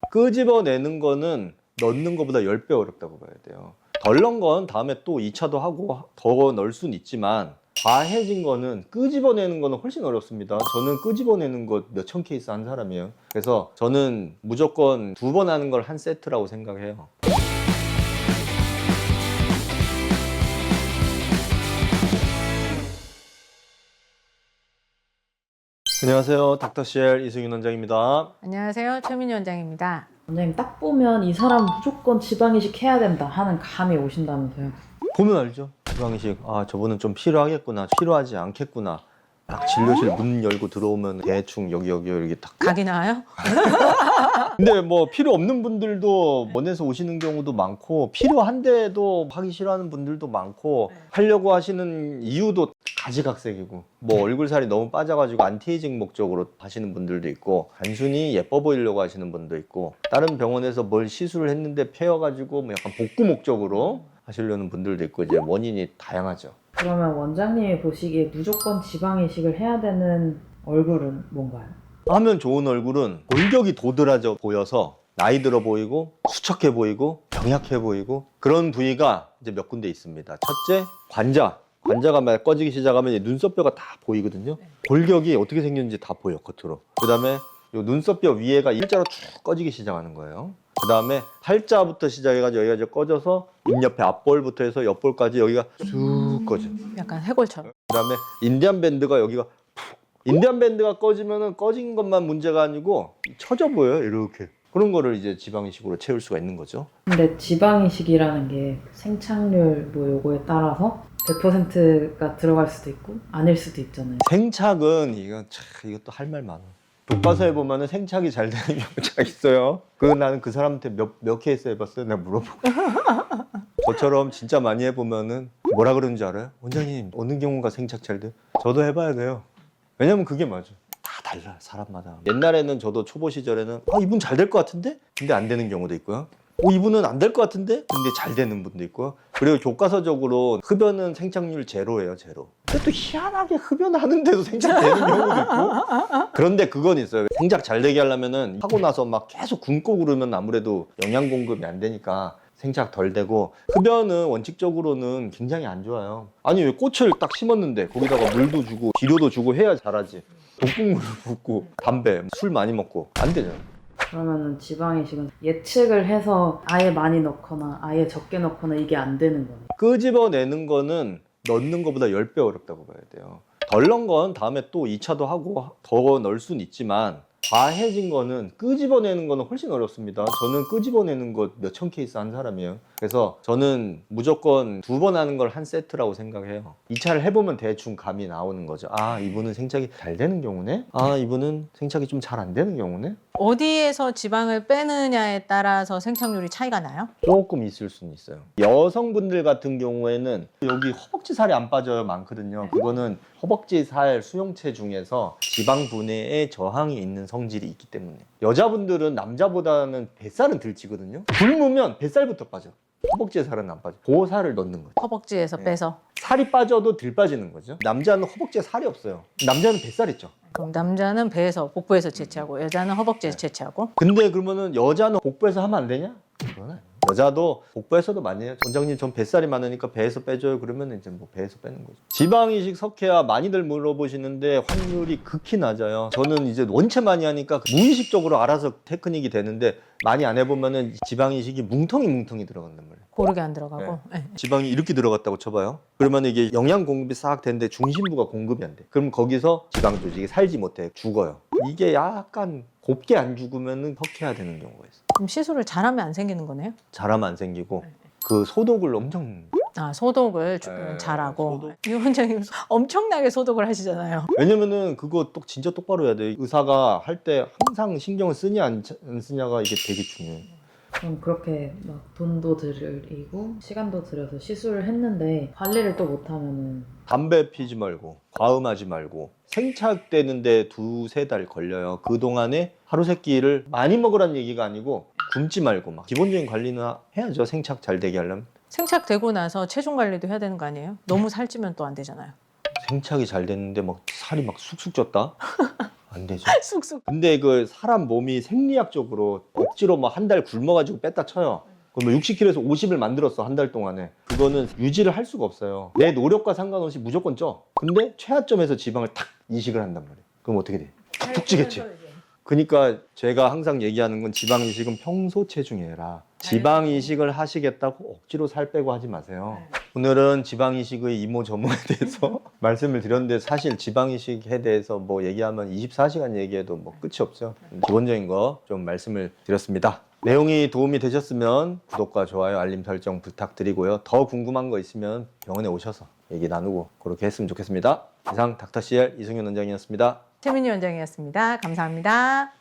끄집어내는 거는 넣는 것보다 10배 어렵다고 봐야 돼요. 덜 넣은 건 다음에 또 2차도 하고 더 넣을 수는 있지만 과해진 거는 끄집어내는 거는 훨씬 어렵습니다. 저는 끄집어내는 거 몇천 케이스 한 사람이에요. 그래서 저는 무조건 2번 하는 걸 한 세트라고 생각해요. 안녕하세요. 닥터CL 이승윤 원장입니다. 안녕하세요. 최민희 원장입니다. 원장님 딱 보면 이 사람 무조건 지방이식 해야 된다 하는 감이 오신다면서요. 보면 알죠. 지방이식, 저분은 좀 필요하겠구나, 필요하지 않겠구나. 딱 진료실 문 열고 들어오면 대충 여기 이렇게 딱. 각이 나와요? 근데 뭐 필요 없는 분들도 원해서 오시는 경우도 많고, 필요한데도 하기 싫어하는 분들도 많고, 하려고 하시는 이유도 가지각색이고, 뭐 얼굴살이 너무 빠져가지고 안티에이징 목적으로 하시는 분들도 있고, 단순히 예뻐 보이려고 하시는 분도 있고, 다른 병원에서 뭘 시술을 했는데 폐여가지고 뭐 약간 복구 목적으로 하시려는 분들도 있고, 이제 원인이 다양하죠. 그러면 원장님이 보시기에 무조건 지방이식을 해야 되는 얼굴은 뭔가요? 하면 좋은 얼굴은 골격이 도드라져 보여서 나이 들어 보이고 수척해 보이고 병약해 보이고 그런 부위가 이제 몇 군데 있습니다. 첫째, 관자가 막 꺼지기 시작하면 이제 눈썹뼈가 다 보이거든요. 골격이 어떻게 생겼는지 다 보여, 겉으로. 그 다음에 요 눈썹뼈 위에가 일자로 쭉 꺼지기 시작하는 거예요. 그 다음에 팔자부터 시작해가지고 여기가 이제 꺼져서 입 옆에 앞볼부터 해서 옆볼까지 여기가 쑥 꺼져. 약간 해골처럼. 그 다음에 인디안 밴드가 여기가 인디안 밴드가 꺼지면은 꺼진 것만 문제가 아니고 처져 보여요, 이렇게. 그런 거를 이제 지방이식으로 채울 수가 있는 거죠. 근데 지방이식이라는 게 생착률 뭐 요거에 따라서 100%가 들어갈 수도 있고 아닐 수도 있잖아요. 생착은 이것도 할 말 많아. 교과서에 보면은 생착이 잘 되는 경우가 있어요. 나는 그 사람한테 몇 케이스 해봤어요? 내가 물어보고. 저처럼 진짜 많이 해보면은 뭐라 그러는지 알아요? 원장님, 어느 경우가 생착 잘 돼? 저도 해봐야 돼요. 왜냐면 그게 맞아. 다 달라, 사람마다. 옛날에는 저도 초보 시절에는 이분 잘 될 것 같은데? 근데 안 되는 경우도 있고요. 이분은 안 될 것 같은데? 근데 잘 되는 분도 있고요. 그리고 교과서적으로 흡연은 생착률 제로예요, 제로. 근데 또 희한하게 흡연하는데도 생착되는 경우도 있고. 그런데 그건 있어요. 생착 잘 되게 하려면은 하고 나서 막 계속 굶고 그러면 아무래도 영양 공급이 안 되니까 생착 덜 되고, 흡연은 원칙적으로는 굉장히 안 좋아요. 아니, 왜 꽃을 딱 심었는데 거기다가 물도 주고 비료도 주고 해야 자라지. 독극물을 붓고 담배, 술 많이 먹고 안 되잖아요. 그러면은 지방이식은 예측을 해서 아예 많이 넣거나 아예 적게 넣거나 이게 안 되는 거네요. 끄집어내는 거는 넣는 것보다 10배 어렵다고 봐야 돼요. 덜 넣은 건 다음에 또 2차도 하고 더 넣을 수는 있지만, 과해진 거는 끄집어내는 거는 훨씬 어렵습니다. 저는 끄집어내는 거 몇천 케이스 한 사람이에요. 그래서 저는 무조건 2번 하는 걸 한 세트라고 생각해요. 2차를 해보면 대충 감이 나오는 거죠. 이분은 생착이 잘 되는 경우네? 이분은 생착이 좀 잘 안 되는 경우네? 어디에서 지방을 빼느냐에 따라서 생착률이 차이가 나요? 조금 있을 수는 있어요. 여성분들 같은 경우에는 여기 허벅지 살이 안 빠져요, 많거든요. 그거는 허벅지 살 수용체 중에서 지방 분해에 저항이 있는 성질이 있기 때문에. 여자분들은 남자보다는 뱃살은 덜 찌거든요. 굶으면 뱃살부터 빠져. 허벅지 살은 안 빠져. 그 살을 넣는 거죠. 허벅지에서 네. 빼서. 살이 빠져도 덜 빠지는 거죠. 남자는 허벅지에 살이 없어요. 남자는 뱃살 있죠. 그럼 남자는 배에서, 복부에서 채취하고 여자는 허벅지에서 채취하고. 근데 그러면은 여자는 복부에서 하면 안 되냐? 그건 아니에요. 여자도 복부에서도 많이 해요. 원장님, 전 뱃살이 많으니까 배에서 빼줘요. 그러면 이제 뭐 배에서 빼는 거죠. 지방이식 석회화 많이들 물어보시는데 확률이 극히 낮아요. 저는 이제 원체 많이 하니까 무의식적으로 알아서 테크닉이 되는데, 많이 안 해보면은 지방이식이 뭉텅이 들어간단 말이에요. 고르게 안 들어가고. 네. 지방이 이렇게 들어갔다고 쳐봐요. 그러면 이게 영양 공급이 싹 되는데 중심부가 공급이 안 돼. 그럼 거기서 지방 조직이 살지 못해, 죽어요. 이게 약간 곱게 안 죽으면은 석회화 되는 경우가 있어. 그럼 시술을 잘하면 안 생기는 거네요? 잘하면 안 생기고, 그 소독을 엄청. 소독을 네, 잘하고. 소독. 이 원장님 엄청나게 소독을 하시잖아요. 왜냐면은 그거 진짜 똑바로 해야 돼. 의사가 할 때 항상 신경을 쓰냐 안 쓰냐가 이게 되게 중요해. 그럼 그렇게 막 돈도 들이고 시간도 들여서 시술을 했는데 관리를 또 못하면은 담배 피지 말고 과음하지 말고 생착되는데 2-3달 걸려요. 그동안에 하루 세 끼를 많이 먹으라는 얘기가 아니고 굶지 말고 막 기본적인 관리는 해야죠. 생착 잘 되게 하려면. 생착되고 나서 체중 관리도 해야 되는 거 아니에요? 너무 살찌면 또 안 되잖아요. 생착이 잘 됐는데 막 살이 막 쑥쑥 쪘다? 안 되죠. 쑥쑥. 근데 그 사람 몸이 생리학적으로 억지로 막 한 달 굶어가지고 뺐다 쳐요. 그럼 60kg에서 50을 만들었어 한 달 동안에. 그거는 유지를 할 수가 없어요. 내 노력과 상관없이 무조건 쪄. 근데 최하점에서 지방을 탁 이식을 한단 말이에요. 그럼 어떻게 돼? 툭 찌겠지. 그러니까 제가 항상 얘기하는 건 지방 이식은 평소 체중에 해라. 지방 이식을 하시겠다고 억지로 살 빼고 하지 마세요. 오늘은 지방 이식의 이모 저모에 대해서 말씀을 드렸는데 사실 지방 이식에 대해서 뭐 얘기하면 24시간 얘기해도 뭐 끝이 없죠. 기본적인 거 좀 말씀을 드렸습니다. 내용이 도움이 되셨으면 구독과 좋아요, 알림 설정 부탁드리고요. 더 궁금한 거 있으면 병원에 오셔서 얘기 나누고 그렇게 했으면 좋겠습니다. 이상 닥터CL 이승윤 원장이었습니다. 최민희 원장이었습니다. 감사합니다.